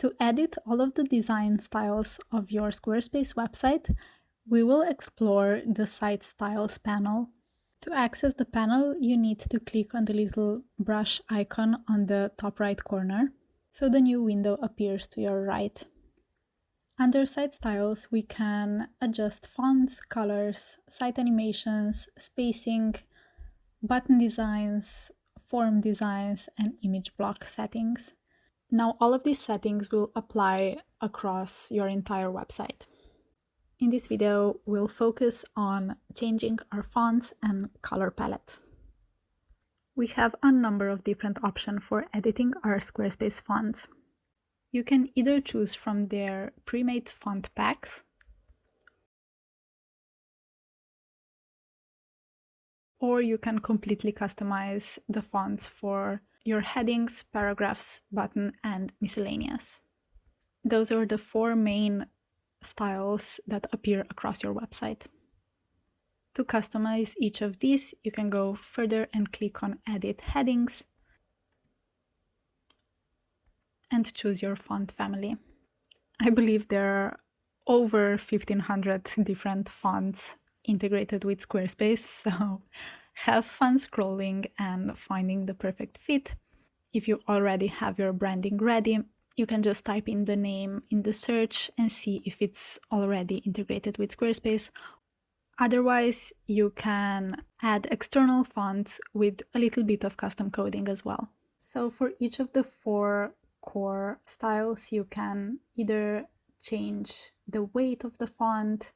To edit all of the design styles of your Squarespace website, we will explore the Site Styles panel. To access the panel, you need to click on the little brush icon on the top right corner, so the new window appears to your right. Under Site Styles, we can adjust fonts, colors, site animations, spacing, button designs, form designs, and image block settings. Now, all of these settings will apply across your entire website. In this video, we'll focus on changing our fonts and color palette. We have a number of different options for editing our Squarespace fonts. You can either choose from their pre-made font packs, or you can completely customize the fonts for your headings, paragraphs, button, and miscellaneous. Those are the four main styles that appear across your website. To customize each of these, you can go further and click on Edit Headings and choose your font family. I believe there are over 1,500 different fonts integrated with Squarespace, so have fun scrolling and finding the perfect fit. If you already have your branding ready, you can just type in the name in the search and see if it's already integrated with Squarespace. Otherwise, you can add external fonts with a little bit of custom coding as well. So for each of the four core styles, you can either change the weight of the font,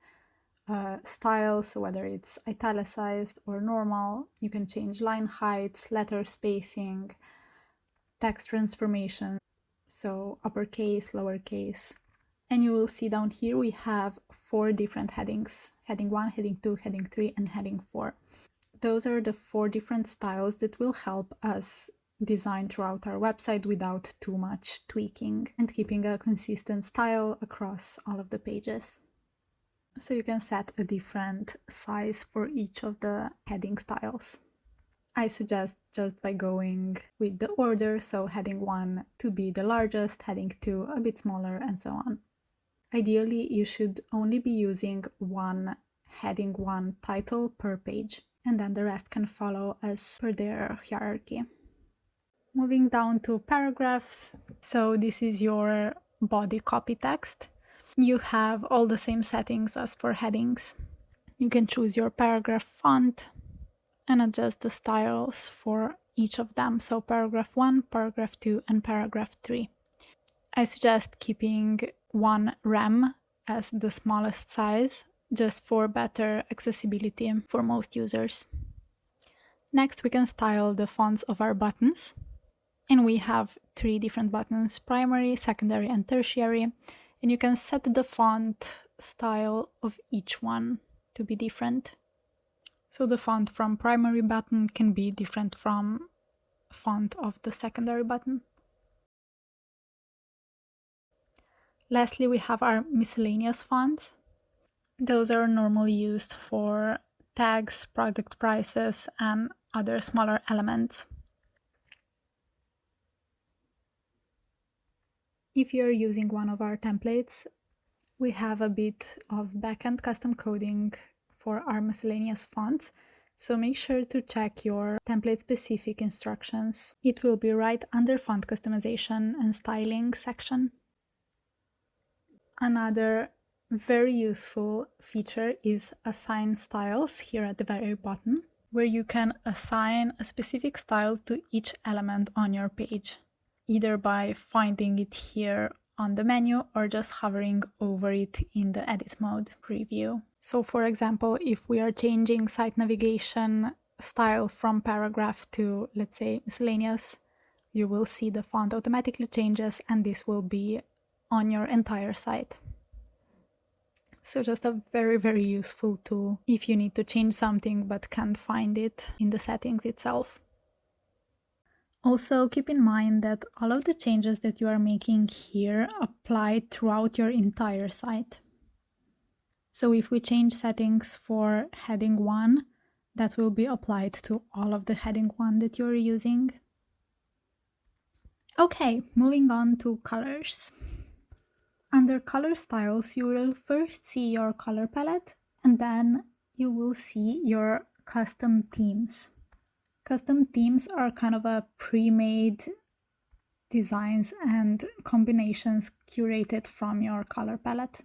style, so whether it's italicized or normal. You can change line heights, letter spacing, text transformation, so uppercase, lowercase. And you will see down here we have 4 different headings: heading 1, heading 2, heading 3, and heading 4. Those are the 4 different styles that will help us design throughout our website without too much tweaking and keeping a consistent style across all of the pages. So you can set a different size for each of the heading styles. I suggest just by going with the order, so heading 1 to be the largest, heading 2 a bit smaller, and so on. Ideally, you should only be using one heading 1 title per page, and then the rest can follow as per their hierarchy. Moving down to paragraphs, so this is your body copy text. You have all the same settings as for headings. You can choose your paragraph font and adjust the styles for each of them, so paragraph 1, paragraph 2, and paragraph 3. I suggest keeping 1 rem as the smallest size, just for better accessibility for most users. Next, we can style the fonts of our buttons. And we have 3 different buttons: primary, secondary, and tertiary. And you can set the font style of each one to be different. So the font from primary button can be different from font of the secondary button. Lastly, we have our miscellaneous fonts. Those are normally used for tags, product prices, and other smaller elements. If you're using one of our templates, we have a bit of backend custom coding for our miscellaneous fonts, so make sure to check your template-specific instructions. It will be right under font customization and styling section. Another very useful feature is assign styles here at the very bottom, where you can assign a specific style to each element on your page, either by finding it here on the menu or just hovering over it in the edit mode preview. So for example, if we are changing site navigation style from paragraph to, let's say, miscellaneous, you will see the font automatically changes, and this will be on your entire site. So just a very, very useful tool if you need to change something but can't find it in the settings itself. Also, keep in mind that all of the changes that you are making here apply throughout your entire site. So if we change settings for heading 1, that will be applied to all of the heading 1 that you're using. Okay, moving on to colors. Under color styles, you will first see your color palette, and then you will see your custom themes. Custom themes are kind of a pre-made designs and combinations curated from your color palette.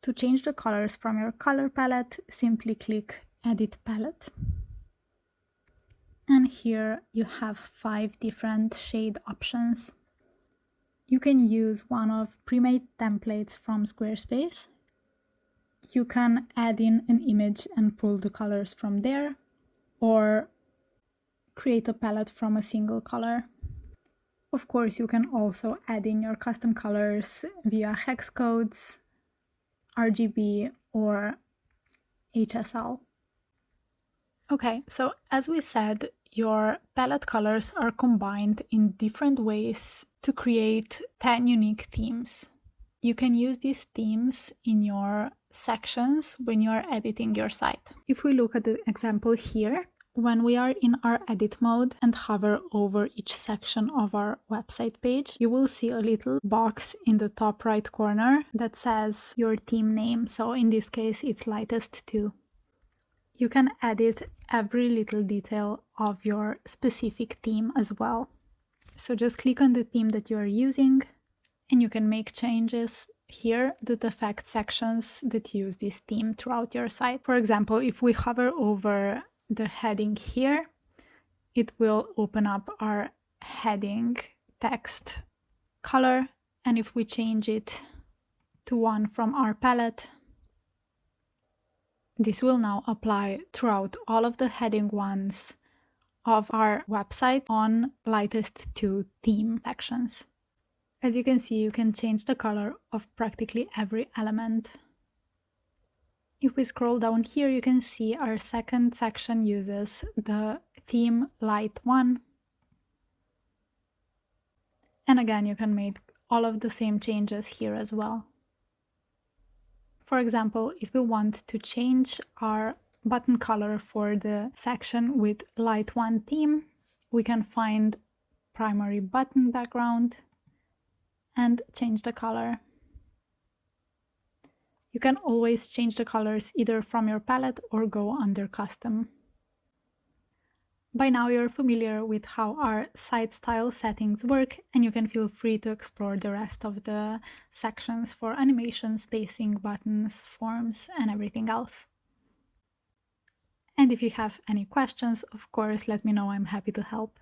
To change the colors from your color palette, simply click Edit Palette. And here you have 5 different shade options. You can use one of pre-made templates from Squarespace. You can add in an image and pull the colors from there, or create a palette from a single color. Of course, you can also add in your custom colors via hex codes, RGB, or HSL. Okay, so as we said, your palette colors are combined in different ways to create 10 unique themes. You can use these themes in your sections when you are editing your site. If we look at the example here, when we are in our edit mode and hover over each section of our website page, you will see a little box in the top right corner that says your theme name. So in this case, it's Lightest 2. You can edit every little detail of your specific theme as well. So just click on the theme that you are using, and you can make changes here that affect sections that use this theme throughout your site. For example, if we hover over the heading here, it will open up our heading text color, and if we change it to one from our palette, this will now apply throughout all of the heading ones of our website on Lightest 2 theme sections. As you can see, you can change the color of practically every element. If we scroll down here, you can see our second section uses the theme Light 1. And again, you can make all of the same changes here as well. For example, if we want to change our button color for the section with Light 1 theme, we can find primary button background and change the color. You can always change the colors either from your palette or go under custom. By now you're familiar with how our site style settings work, and you can feel free to explore the rest of the sections for animation, spacing, buttons, forms, and everything else. And if you have any questions, of course, let me know. I'm happy to help.